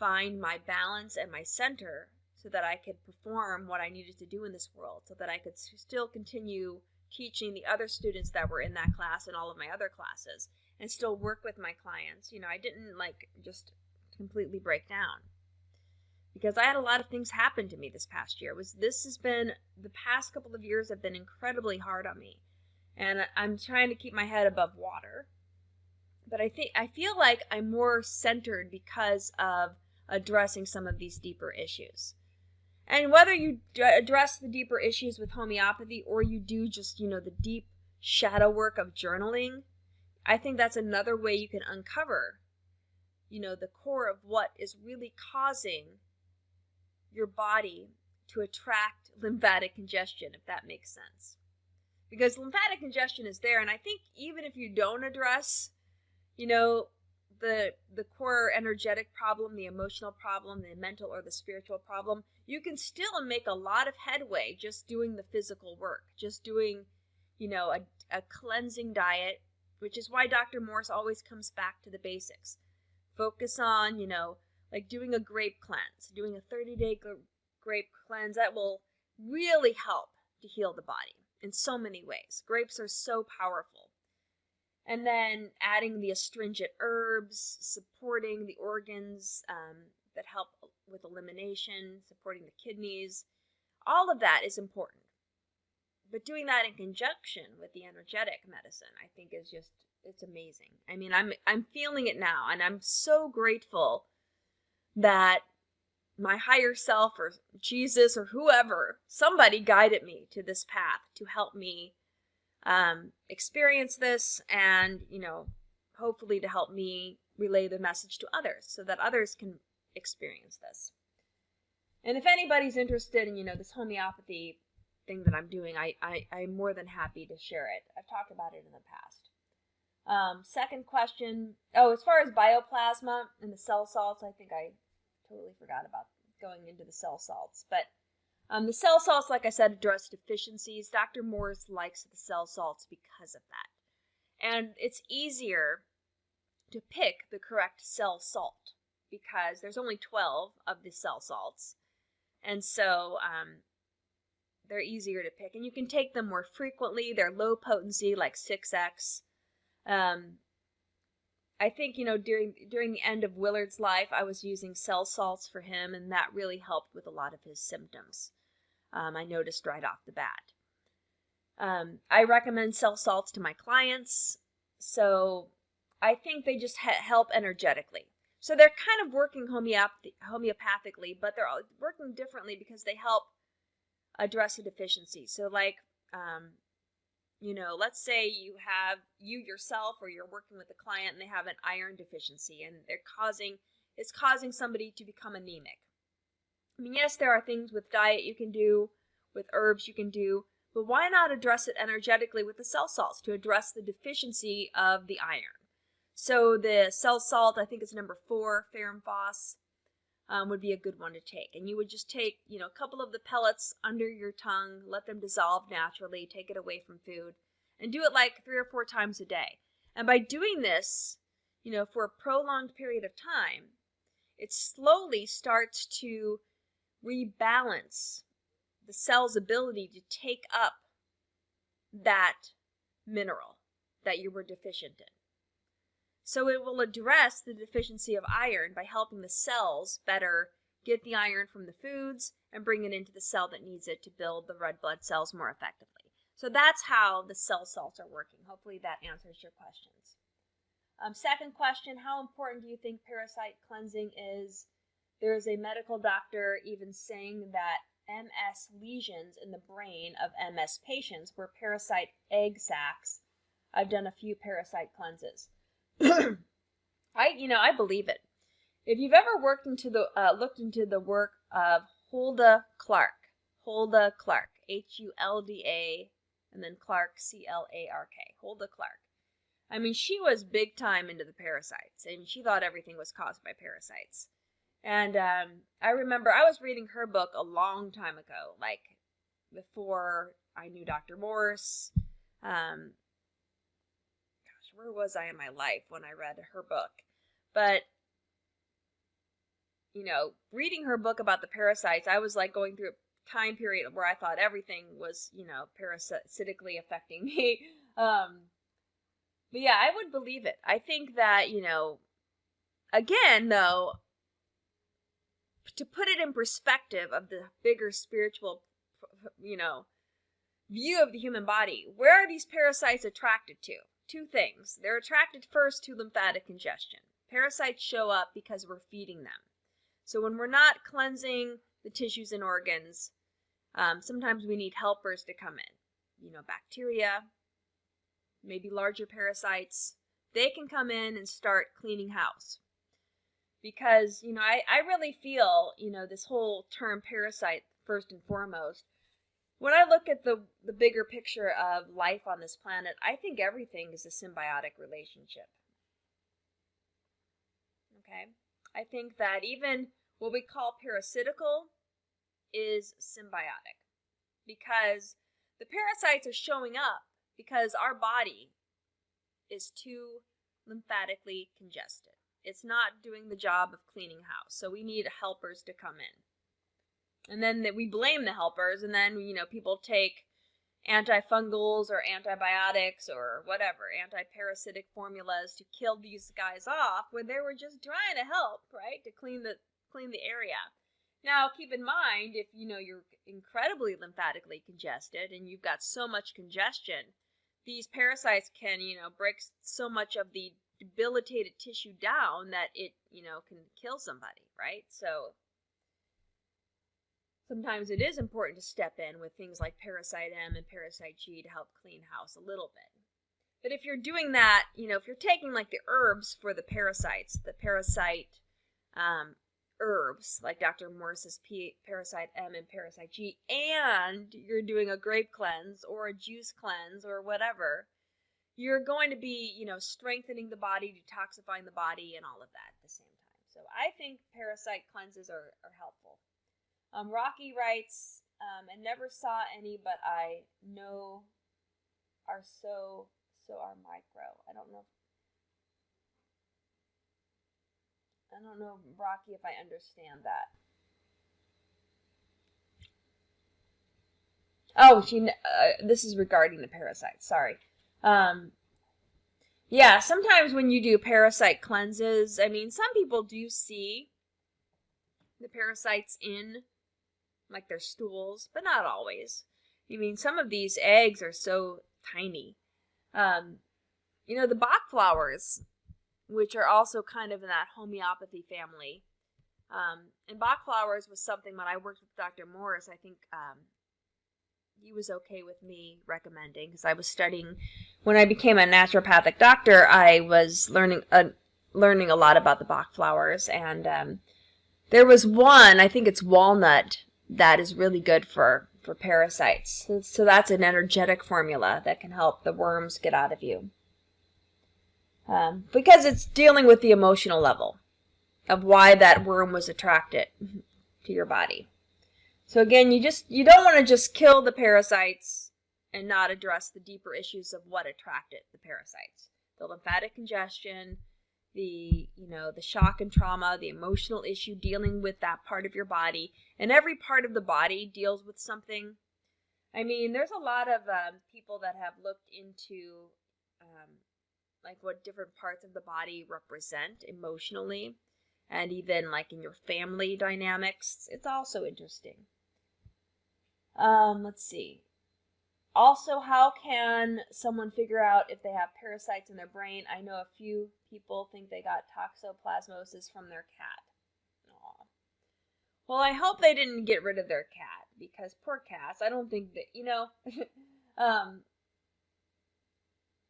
find my balance and my center so that I could perform what I needed to do in this world, so that I could still continue teaching the other students that were in that class and all of my other classes and still work with my clients. I didn't just completely break down because I had a lot of things happen to me this past year. The past couple of years have been incredibly hard on me, and I'm trying to keep my head above water. But I feel like I'm more centered because of addressing some of these deeper issues. And whether you address the deeper issues with homeopathy or you do just, the deep shadow work of journaling, I think that's another way you can uncover, the core of what is really causing your body to attract lymphatic congestion, if that makes sense. Because lymphatic congestion is there, and I think even if you don't address, the core energetic problem, the emotional problem, the mental or the spiritual problem, you can still make a lot of headway just doing the physical work, just doing, a cleansing diet, which is why Dr. Morse always comes back to the basics. Focus on, doing a grape cleanse, doing a 30-day grape cleanse. That will really help to heal the body in so many ways. Grapes are so powerful. And then adding the astringent herbs, supporting the organs that help with elimination, supporting the kidneys. All of that is important. But doing that in conjunction with the energetic medicine, I think is just, it's amazing. I mean, I'm feeling it now, and I'm so grateful that my higher self or Jesus or whoever, somebody guided me to this path to help me experience this and, hopefully to help me relay the message to others so that others can experience this. And if anybody's interested in, this homeopathy thing that I'm doing, I'm more than happy to share it. I've talked about it in the past. Second question. As far as bioplasma and the cell salts, I think I totally forgot about going into the cell salts. But the cell salts, like I said, address deficiencies. Dr. Morse likes the cell salts because of that. And it's easier to pick the correct cell salt because there's only 12 of the cell salts. And so they're easier to pick. And you can take them more frequently. They're low potency, like 6X. I think, during the end of Willard's life, I was using cell salts for him, and that really helped with a lot of his symptoms. I noticed right off the bat. I recommend cell salts to my clients, so I think they just help energetically. So they're kind of working homeopathically, but they're working differently because they help address a deficiency. So like, let's say you yourself or you're working with a client and they have an iron deficiency and it's causing somebody to become anemic. I mean, yes, there are things with diet you can do, with herbs you can do, but why not address it energetically with the cell salts to address the deficiency of the iron? So the cell salt, I think it's number 4, ferrum phos, would be a good one to take. And you would just take, a couple of the pellets under your tongue, let them dissolve naturally, take it away from food, and do it like 3 or 4 times a day. And by doing this, for a prolonged period of time, it slowly starts to rebalance the cell's ability to take up that mineral that you were deficient in. So it will address the deficiency of iron by helping the cells better get the iron from the foods and bring it into the cell that needs it to build the red blood cells more effectively. So that's how the cell salts are working. Hopefully that answers your questions. Second question, how important do you think parasite cleansing is? There is a medical doctor even saying that MS lesions in the brain of MS patients were parasite egg sacs. I've done a few parasite cleanses. I believe it. If you've ever looked into the work of Hulda Clark, Hulda, and then Clark, C-L-A-R-K, Hulda Clark. I mean, she was big time into the parasites, and she thought everything was caused by parasites. And I remember I was reading her book a long time ago, like before I knew Dr. Morse. Where was I in my life when I read her book? But, reading her book about the parasites, I was like going through a time period where I thought everything was, parasitically affecting me. But yeah, I would believe it. I think that, again, though, to put it in perspective of the bigger spiritual, view of the human body, where are these parasites attracted to? 2 things. They're attracted first to lymphatic congestion. Parasites show up because we're feeding them. So when we're not cleansing the tissues and organs, sometimes we need helpers to come in. Bacteria, maybe larger parasites. They can come in and start cleaning house. Because, I really feel, this whole term parasite, first and foremost, when I look at the bigger picture of life on this planet, I think everything is a symbiotic relationship. Okay? I think that even what we call parasitical is symbiotic. Because the parasites are showing up because our body is too lymphatically congested. It's not doing the job of cleaning house. So we need helpers to come in. And then we blame the helpers, and then, people take antifungals or antibiotics or whatever, antiparasitic formulas to kill these guys off when they were just trying to help, right, to clean the area. Now, keep in mind, if, you're incredibly lymphatically congested and you've got so much congestion, these parasites can, break so much of the debilitated tissue down that it, can kill somebody, right? So sometimes it is important to step in with things like Parasite M and Parasite G to help clean house a little bit. But if you're doing that, if you're taking like the herbs for the parasites, the parasite herbs, like Dr. Morse's Parasite M and Parasite G, and you're doing a grape cleanse or a juice cleanse or whatever, you're going to be, strengthening the body, detoxifying the body, and all of that at the same time. So I think parasite cleanses are helpful. Rocky writes, I never saw any, but I know are so are micro. I don't know, Rocky, if I understand that. Oh, this is regarding the parasites. Sorry. Yeah, sometimes when you do parasite cleanses, I mean, some people do see the parasites in, like, their stools, but not always. I mean, some of these eggs are so tiny. The Bach flowers, which are also kind of in that homeopathy family. And Bach flowers was something when I worked with Dr. Morris, I think he was okay with me recommending, because I was studying, when I became a naturopathic doctor, I was learning a lot about the Bach flowers, and there was one, I think it's walnut, that is really good for parasites. So that's an energetic formula that can help the worms get out of you. Because it's dealing with the emotional level of why that worm was attracted to your body. So again, you don't want to just kill the parasites and not address the deeper issues of what attracted the parasites. The lymphatic congestion, the shock and trauma, the emotional issue dealing with that part of your body. And every part of the body deals with something. I mean, there's a lot of people that have looked into like what different parts of the body represent emotionally, and even like in your family dynamics. It's also interesting. Let's see. Also, how can someone figure out if they have parasites in their brain? I know a few people think they got toxoplasmosis from their cat. Aww. Well, I hope they didn't get rid of their cat, because poor cats. I don't think that,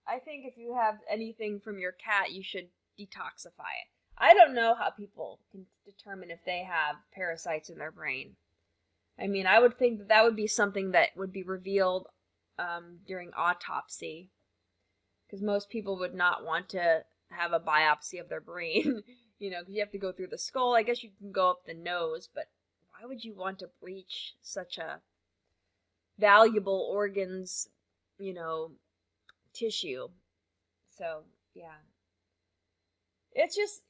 I think if you have anything from your cat, you should detoxify it. I don't know how people can determine if they have parasites in their brain. I mean, I would think that would be something that would be revealed during autopsy, because most people would not want to have a biopsy of their brain, because you have to go through the skull. I guess you can go up the nose, but why would you want to breach such a valuable organ's, tissue? So, yeah. It's just,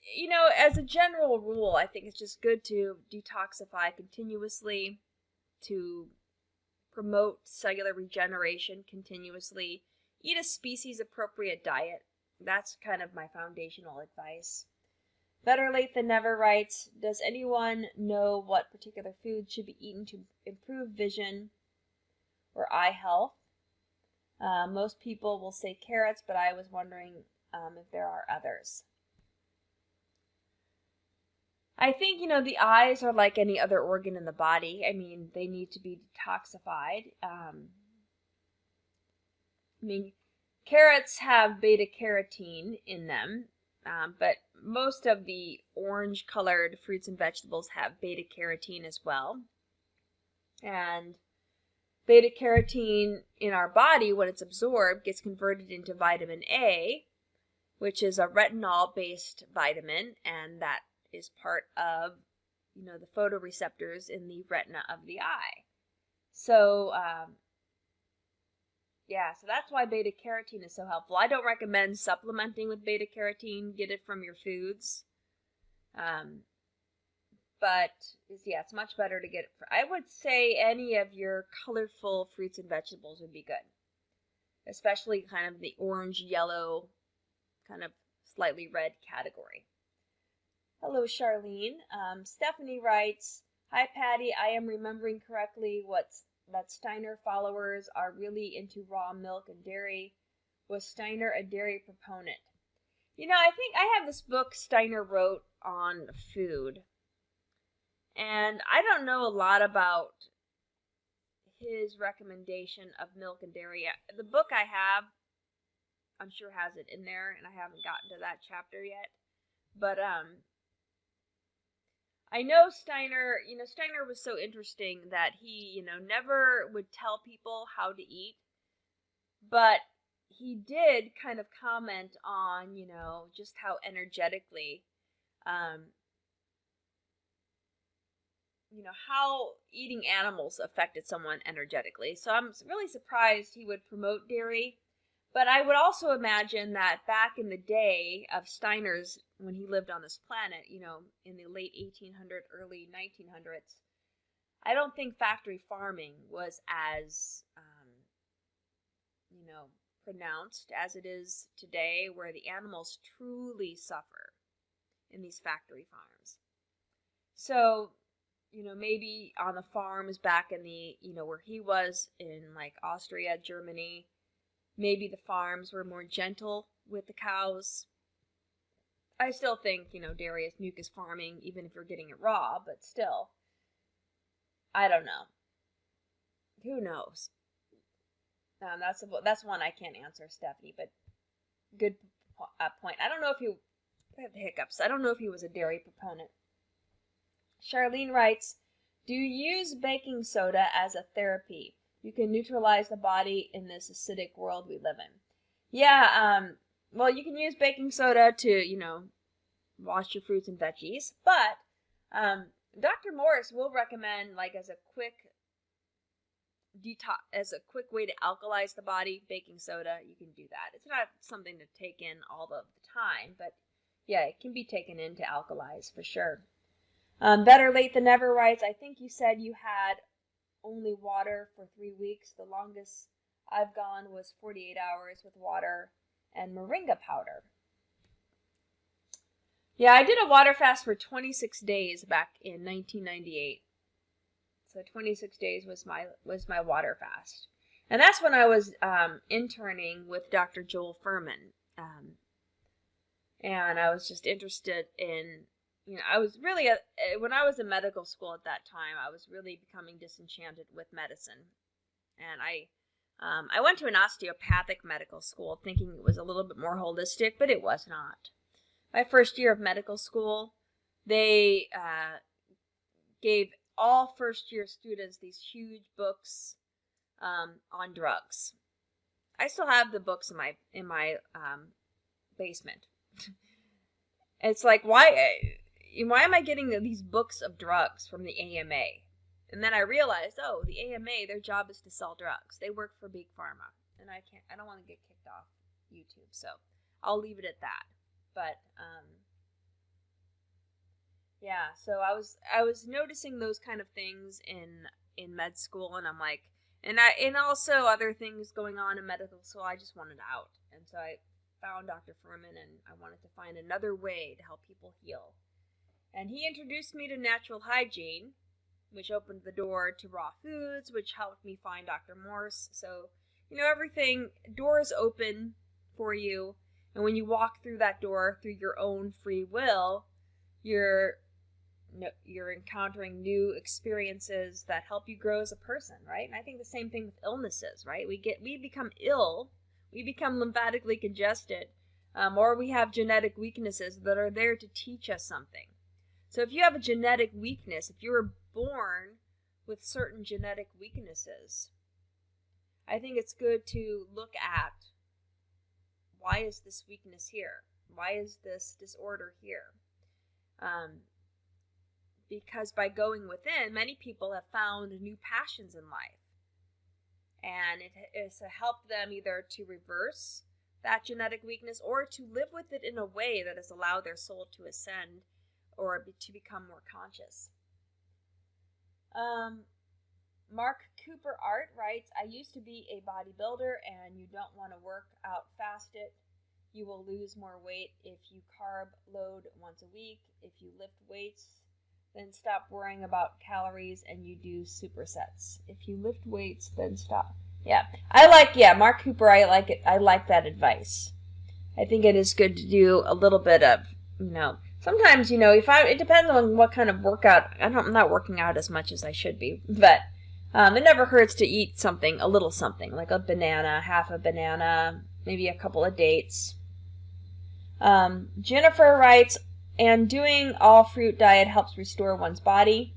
as a general rule, I think it's just good to detoxify continuously, to promote cellular regeneration continuously, eat a species-appropriate diet. That's kind of my foundational advice. Better late than never writes, does anyone know what particular foods should be eaten to improve vision or eye health? Most people will say carrots, but I was wondering if there are others. I think, the eyes are like any other organ in the body. I mean, they need to be detoxified. Carrots have beta-carotene in them, but most of the orange-colored fruits and vegetables have beta-carotene as well. And beta-carotene in our body, when it's absorbed, gets converted into vitamin A, which is a retinol-based vitamin, and that is part of, the photoreceptors in the retina of the eye. So, so that's why beta-carotene is so helpful. I don't recommend supplementing with beta-carotene. Get it from your foods. But, it's much better to get it. I would say any of your colorful fruits and vegetables would be good. Especially kind of the orange, yellow, kind of slightly red category. Hello, Charlene. Stephanie writes, hi, Patty. I am remembering correctly that Steiner followers are really into raw milk and dairy. Was Steiner a dairy proponent? I think I have this book Steiner wrote on food. And I don't know a lot about his recommendation of milk and dairy. The book I have, I'm sure has it in there, and I haven't gotten to that chapter yet. But, I know Steiner was so interesting that he, never would tell people how to eat, but he did kind of comment on, just how energetically how eating animals affected someone energetically. So I'm really surprised he would promote dairy. But I would also imagine that back in the day of Steiner's, when he lived on this planet, in the late 1800s, early 1900s, I don't think factory farming was as, pronounced as it is today, where the animals truly suffer in these factory farms. So, maybe on the farms back in the, where he was in like Austria, Germany, maybe the farms were more gentle with the cows. I still think, dairy is mucus farming, even if you're getting it raw, but still, I don't know. Who knows? That's one I can't answer, Stephanie, but good point. I don't know if I have the hiccups. I don't know if he was a dairy proponent. Charlene writes, do you use baking soda as a therapy? You can neutralize the body in this acidic world we live in. Yeah, well, you can use baking soda to, wash your fruits and veggies, but Dr. Morris will recommend, like, as a quick way to alkalize the body, baking soda. You can do that. It's not something to take in all the time, but yeah, it can be taken in to alkalize for sure. Better late than never writes, I think you said you had only water for 3 weeks. The longest I've gone was 48 hours with water and moringa powder. Yeah, I did a water fast for 26 days back in 1998. So 26 days was my water fast. And that's when I was interning with Dr. Joel Furman. And I was just interested in, I was really, when I was in medical school at that time, I was really becoming disenchanted with medicine. And I went to an osteopathic medical school thinking it was a little bit more holistic, but it was not. My first year of medical school, they gave all first-year students these huge books on drugs. I still have the books in my basement. It's like, why am I getting these books of drugs from the AMA? And then I realized, the AMA, their job is to sell drugs. They work for Big Pharma, and I don't want to get kicked off YouTube, so I'll leave it at that. But yeah, so I was noticing those kind of things in med school, and I'm like, and also other things going on in medical school. I just wanted out, and so I found Dr. Furman, and I wanted to find another way to help people heal. And he introduced me to natural hygiene, which opened the door to raw foods, which helped me find Dr. Morse. So, everything, doors open for you. And when you walk through that door through your own free will, you're encountering new experiences that help you grow as a person, right? And I think the same thing with illnesses, right? We become ill, we become lymphatically congested, or we have genetic weaknesses that are there to teach us something. So if you have a genetic weakness, if you were born with certain genetic weaknesses, I think it's good to look at, why is this weakness here? Why is this disorder here? Because by going within, many people have found new passions in life. And it is to help them either to reverse that genetic weakness or to live with it in a way that has allowed their soul to ascend or to become more conscious. Mark Cooper Art writes, I used to be a bodybuilder, and you don't want to work out fasted. You will lose more weight if you carb load once a week. If you lift weights, then stop worrying about calories and you do supersets. If you lift weights, then stop. Yeah, Mark Cooper, I like it. I like that advice. I think it is good to do a little bit of, sometimes, it depends on what kind of workout. I'm not working out as much as I should be, but it never hurts to eat something, a little something, like a banana, half a banana, maybe a couple of dates. Jennifer writes, and doing all fruit diet helps restore one's body.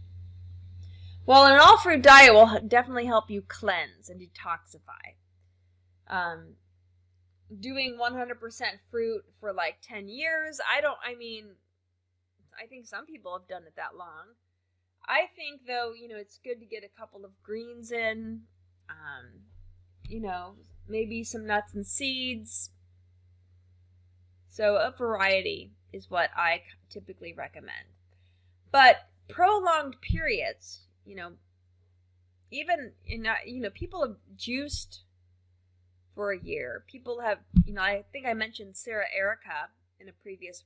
Well, an all fruit diet will definitely help you cleanse and detoxify. Doing 100% fruit for like 10 years, I think some people have done it that long. I think, though, it's good to get a couple of greens in, maybe some nuts and seeds. So a variety is what I typically recommend. But prolonged periods, even people have juiced for a year. People have, I think I mentioned Sarah Erica in a previous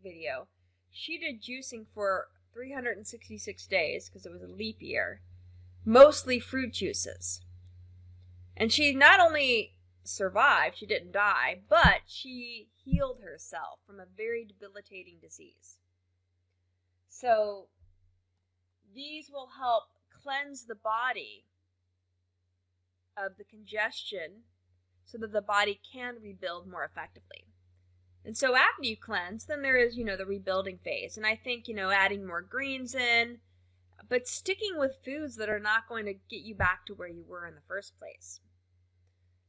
video. She did juicing for 366 days because it was a leap year, mostly fruit juices. And she not only survived, she didn't die, but she healed herself from a very debilitating disease. So these will help cleanse the body of the congestion so that the body can rebuild more effectively. And so after you cleanse, then there is, the rebuilding phase. And I think, adding more greens in, but sticking with foods that are not going to get you back to where you were in the first place.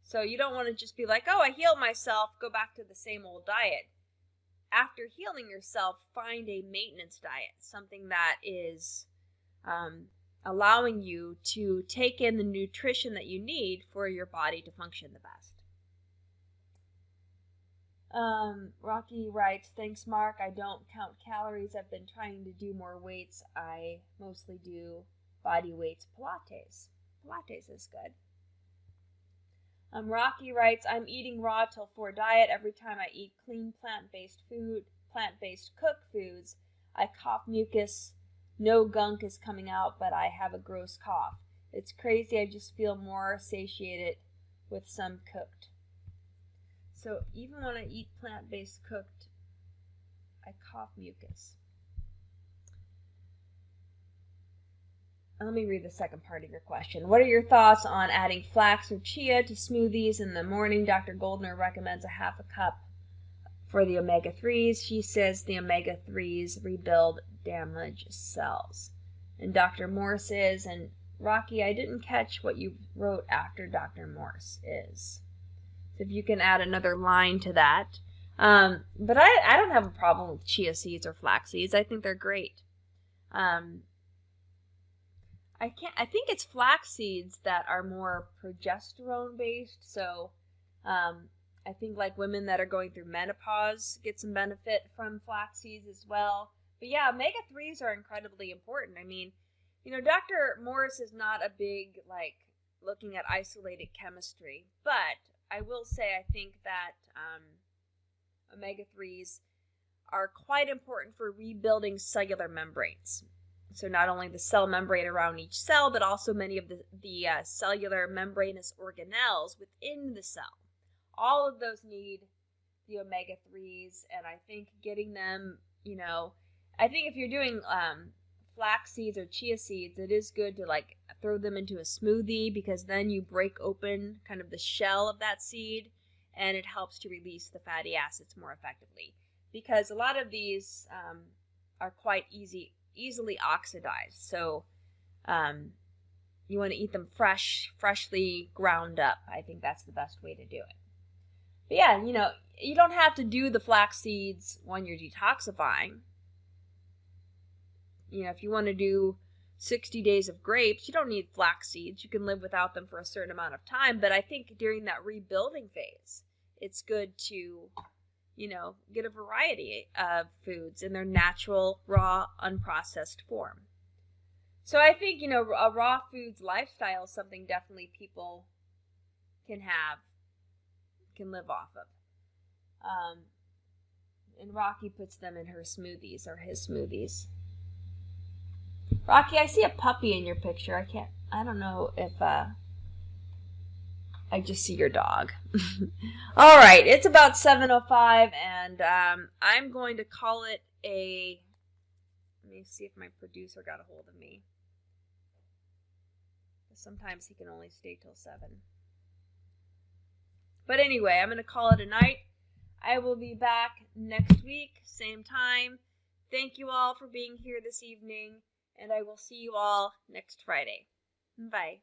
So you don't want to just be like, oh, I healed myself, go back to the same old diet. After healing yourself, find a maintenance diet, something that is allowing you to take in the nutrition that you need for your body to function the best. Rocky writes, thanks, Mark. I don't count calories. I've been trying to do more weights. I mostly do body weights, Pilates. Pilates is good. Rocky writes, I'm eating raw till 4 diet. Every time I eat clean plant-based cooked foods, I cough mucus. No gunk is coming out, but I have a gross cough. It's crazy. I just feel more satiated with some cooked. So even when I eat plant-based cooked, I cough mucus. Let me read the second part of your question. What are your thoughts on adding flax or chia to smoothies in the morning? Dr. Goldner recommends a half a cup for the omega-3s. She says the omega-3s rebuild damaged cells. And Dr. Morse is, and Rocky, I didn't catch what you wrote after Dr. Morse is. So if you can add another line to that. But I don't have a problem with chia seeds or flax seeds. I think they're great. I think it's flax seeds that are more progesterone based. So I think like women that are going through menopause get some benefit from flax seeds as well. But yeah, omega-3s are incredibly important. I mean, Dr. Morris is not a big, looking at isolated chemistry. But I will say I think that omega-3s are quite important for rebuilding cellular membranes. So not only the cell membrane around each cell, but also many of the cellular membranous organelles within the cell. All of those need the omega-3s, and I think getting them, I think if you're doing flax seeds or chia seeds, it is good to throw them into a smoothie because then you break open kind of the shell of that seed, and it helps to release the fatty acids more effectively. Because a lot of these are quite easily oxidized. So you want to eat them freshly ground up. I think that's the best way to do it. But yeah, you don't have to do the flax seeds when you're detoxifying. If you want to do 60 days of grapes, you don't need flax seeds. You can live without them for a certain amount of time. But I think during that rebuilding phase, it's good to get a variety of foods in their natural, raw, unprocessed form. So I think, a raw foods lifestyle is something definitely people can live off of. And Rocky puts them in her smoothies or his smoothies. Rocky, I see a puppy in your picture. I don't know if, I just see your dog. All right, it's about 7:05, and I'm going to call it a... Let me see if my producer got a hold of me. Sometimes he can only stay till 7. But anyway, I'm going to call it a night. I will be back next week, same time. Thank you all for being here this evening, and I will see you all next Friday. Bye.